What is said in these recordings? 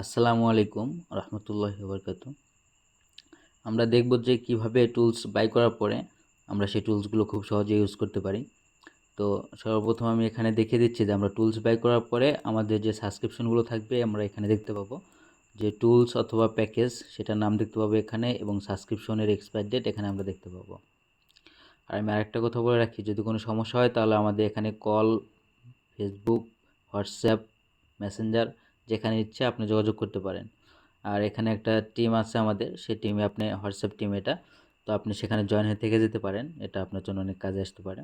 আসসালামু আলাইকুম রহমতুল্লাহি বারকাতু। আমরা দেখব যে কিভাবে টুলস বাই করার পরে আমরা সেই টুলসগুলো খুব সহজে ইউজ করতে পারি। তো সর্বপ্রথম আমি এখানে দেখিয়ে দিচ্ছি যে আমরা টুলস বাই করার পরে আমাদের যে সাবস্ক্রিপশনগুলো থাকবে আমরা এখানে দেখতে পাবো, যে টুলস অথবা প্যাকেজ সেটার নাম দেখতে পাবো এখানে, এবং সাবস্ক্রিপশনের এক্সপায়ার ডেট এখানে আমরা দেখতে পাবো। আর আমি আরেকটা কথা বলে রাখি, যদি কোনো সমস্যা হয় তাহলে আমাদের এখানে কল, ফেসবুক, হোয়াটসঅ্যাপ, মেসেঞ্জার, যেখানে ইচ্ছে আপনি যোগাযোগ করতে পারেন। আর এখানে একটা টিম আছে আমাদের, সেই টিমে আপনি হোয়াটসঅ্যাপ টিম এটা, তো আপনি সেখানে জয়েন হয়ে থেকে যেতে পারেন, এটা আপনার জন্য অনেক কাজে আসতে পারে।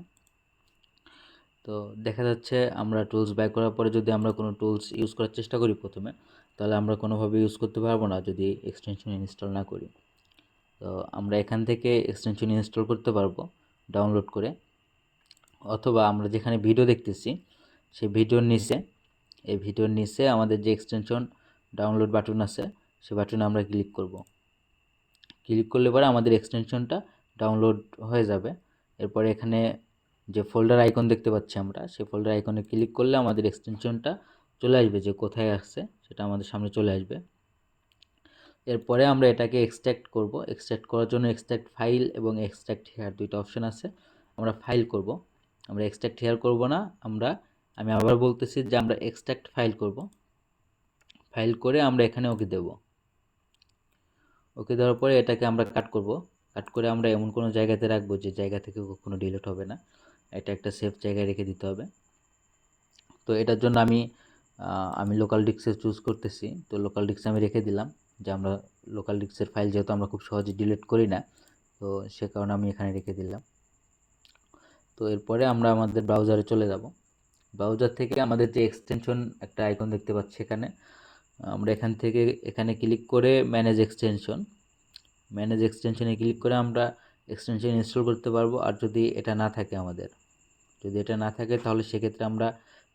তো দেখা যাচ্ছে আমরা টুলস বাই করার পরে যদি আমরা কোনো টুলস ইউজ করার চেষ্টা করি প্রথমে, তাহলে আমরা কোনোভাবে ইউজ করতে পারবো না যদি এক্সটেনশন ইনস্টল না করি। তো আমরা এখান থেকে এক্সটেনশন ইনস্টল করতে পারবো ডাউনলোড করে, অথবা আমরা যেখানে ভিডিও দেখতেছি সেই ভিডিওর নিচে, এই ভিডিওর নিচে আমাদের যে এক্সটেনশন ডাউনলোড বাটন আছে সেই বাটনে আমরা ক্লিক করব। ক্লিক করলে পরে আমাদের এক্সটেনশনটা ডাউনলোড হয়ে যাবে। এরপরে এখানে যে ফোল্ডার আইকন দেখতে পাচ্ছি আমরা, সেই ফোল্ডার আইকনে ক্লিক করলে আমাদের এক্সটেনশনটা চলে আসবে, যে কোথায় আসছে সেটা আমাদের সামনে চলে আসবে। এরপরে আমরা এটাকে এক্সট্র্যাক্ট করব। এক্সট্র্যাক্ট করার জন্য এক্সট্র্যাক্ট ফাইল এবং এক্সট্র্যাক্ট হেয়ার দুইটা অপশন আছে। আমরা ফাইল করব, আমরা এক্সট্র্যাক্ট হেয়ার করব না। আমি আবার বলতেছি যে আমরা এক্সট্র্যাক্ট ফাইল করব। ফাইল করে আমরা এখানে ওকে দেব। ওকে দেওয়ার পরে এটাকে আমরা কাট করব। কাট করে আমরা এমন কোনো জায়গাতে রাখবো যে জায়গা থেকে কখনো ডিলিট হবে না। এটা একটা সেফ জায়গায় রেখে দিতে হবে। তো এটার জন্য আমি লোকাল ডিস্কে চুজ করতেছি। তো লোকাল ডিস্কে আমি রেখে দিলাম, যে আমরা লোকাল ডিস্কের ফাইল যেহেতু আমরা খুব সহজে ডিলিট করি না, তো সে কারণে আমি এখানে রেখে দিলাম। তো এরপরে আমরা আমাদের ব্রাউজারে চলে যাব। ব্রাউজার থেকে আমাদের যে এক্সটেনশন একটা আইকন দেখতে পাচ্ছি এখানে, আমরা এখান থেকে এখানে ক্লিক করে ম্যানেজ এক্সটেনশনে ক্লিক করে আমরা এক্সটেনশন ইনস্টল করতে পারবো। আর যদি এটা না থাকে তাহলে সেক্ষেত্রে আমরা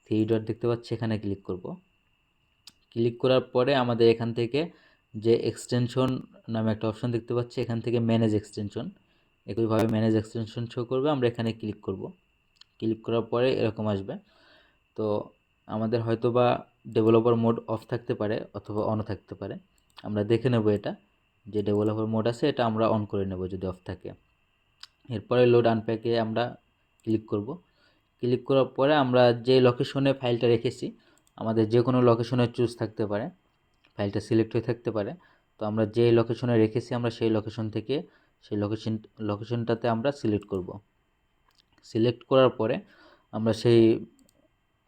থ্রি ডট দেখতে পাচ্ছি, এখানে ক্লিক করব। ক্লিক করার পরে আমাদের এখান থেকে যে এক্সটেনশন নামে একটা অপশন দেখতে পাচ্ছি, এখান থেকে ম্যানেজ এক্সটেনশন, একইভাবে ম্যানেজ এক্সটেনশন শো করবে। আমরা এখানে ক্লিক করব। ক্লিক করার পরে এরকম আসবে। তো আমাদের হয়তো বা ডেভেলপার মোড অফ থাকতে পারে অথবা অনও থাকতে পারে। আমরা দেখে নেব এটা, যে ডেভেলপার মোড আছে এটা আমরা অন করে নেব যদি অফ থাকে। এরপরে লোড আনপ্যাকে আমরা ক্লিক করব। ক্লিক করার পরে আমরা যে লোকেশনে ফাইলটা রেখেছি, আমাদের যে কোনো লোকেশনে চুজ থাকতে পারে, ফাইলটা সিলেক্ট হয়ে থাকতে পারে। তো আমরা যে লোকেশনে রেখেছি আমরা সেই লোকেশন থেকে সেই লোকেশনটাতে আমরা সিলেক্ট করব। সিলেক্ট করার পরে আমরা সেই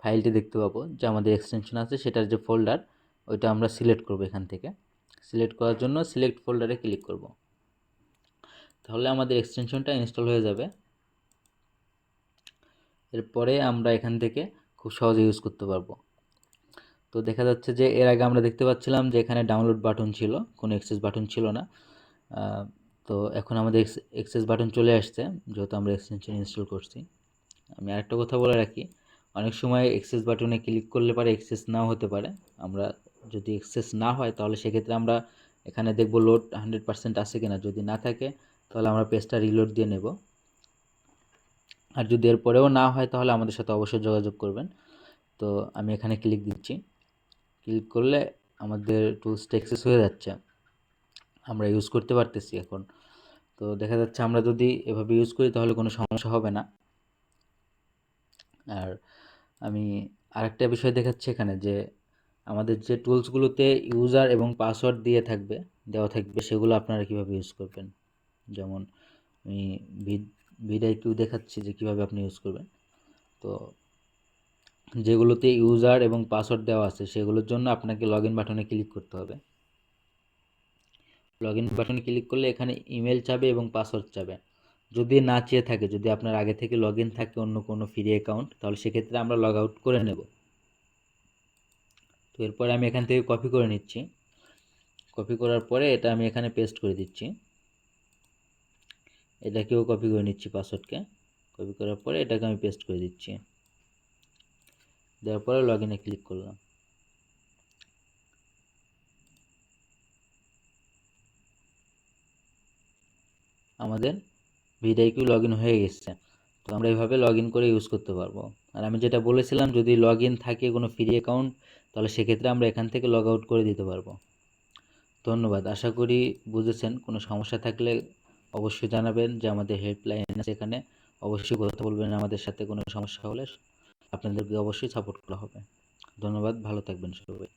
ফাইলটি দেখতে পাবো, যে আমাদের এক্সটেনশন আছে সেটার যে ফোল্ডার, ওইটা আমরা সিলেক্ট করব। এখান থেকে সিলেক্ট করার জন্য সিলেক্ট ফোল্ডারে ক্লিক করব। তাহলে আমাদের এক্সটেনশনটা ইনস্টল হয়ে যাবে। এরপরে আমরা এখান থেকে খুব সহজে ইউজ করতে পারবো। তো দেখা যাচ্ছে যে এর আগে আমরা দেখতে পাচ্ছিলাম যে এখানে ডাউনলোড বাটন ছিল, কোনো এক্সেস বাটন ছিল না। তো এখন আমাদের এক্সেস বাটন চলে আসছে, যেহেতু আমরা এক্সটেনশন ইনস্টল করছি। আমি আরেকটা কথা বলে রাখি, অনেক সময় এক্সেস বাটনে ক্লিক করলে পারে এক্সেস নাও হতে পারে। আমরা যদি এক্সেস না হয় তাহলে সেক্ষেত্রে আমরা এখানে দেখব লোড 100% আছে কিনা। যদি না থাকে তাহলে আমরা পেজটা রিলোড দিয়ে নেব। আর যদি এরপরেও না হয় তাহলে আমাদের সাথে অবশ্যই যোগাযোগ করবেন। তো আমি এখানে ক্লিক দিচ্ছি। ক্লিক করলে আমাদের টুলসটা অ্যাক্সেস হয়ে যাচ্ছে, আমরা ইউজ করতে পারতেছি এখন। তো দেখা যাচ্ছে আমরা যদি এভাবে ইউজ করি তাহলে কোনো সমস্যা হবে না। আর আমি আরেকটা বিষয় দেখাচ্ছি এখানে, যে আমাদের যে টুলসগুলোতে ইউজার এবং পাসওয়ার্ড দেওয়া থাকবে সেগুলো আপনারা কীভাবে ইউজ করবেন। যেমন আমি ভিডিও দেখাচ্ছি যে কীভাবে আপনি ইউজ করবেন। তো যেগুলোতে ইউজার এবং পাসওয়ার্ড দেওয়া আছে সেগুলোর জন্য আপনাকে লগ ইন বাটনে ক্লিক করতে হবে। লগ ইন বাটনে ক্লিক করলে এখানে ইমেল চাবে এবং পাসওয়ার্ড চাবে। যদি না চেয়ে থাকে, যদি আপনার আগে থেকে লগ ইন থাকে অন্য কোনো ফ্রি অ্যাকাউন্ট, তাহলে সেক্ষেত্রে আমরা লগ আউট করে নেব। তো এরপরে আমি এখান থেকে কপি করে নিচ্ছি। কপি করার পরে এটা আমি এখানে পেস্ট করে দিচ্ছি। এটাকেও কপি করে নিচ্ছি, পাসওয়ার্ডকে কপি করার পরে এটাকে আমি পেস্ট করে দিচ্ছি। দেওয়ার পরে লগ ইনে ক্লিক করলাম। আমাদের ভিডিও লগ ইন হয়ে গেছে। তো তো আমরা এইভাবে লগ ইন করে ইউজ করতে পারবো। আর আমি যেটা বলেছিলাম, যদি লগ ইন থাকে কোনো ফ্রি অ্যাকাউন্ট, তাহলে সেক্ষেত্রে আমরা এখান থেকে লগ আউট করে দিতে পারবো। ধন্যবাদ, আশা করি বুঝেছেন। কোনো সমস্যা থাকলে অবশ্যই জানাবেন, যে আমাদের হেল্পলাইন আছে এখানে, অবশ্যই কথা বলবেন আমাদের সাথে। কোনো সমস্যা হলে আপনাদেরকে অবশ্যই সাপোর্ট করা হবে। ধন্যবাদ, ভালো থাকবেন সবাই।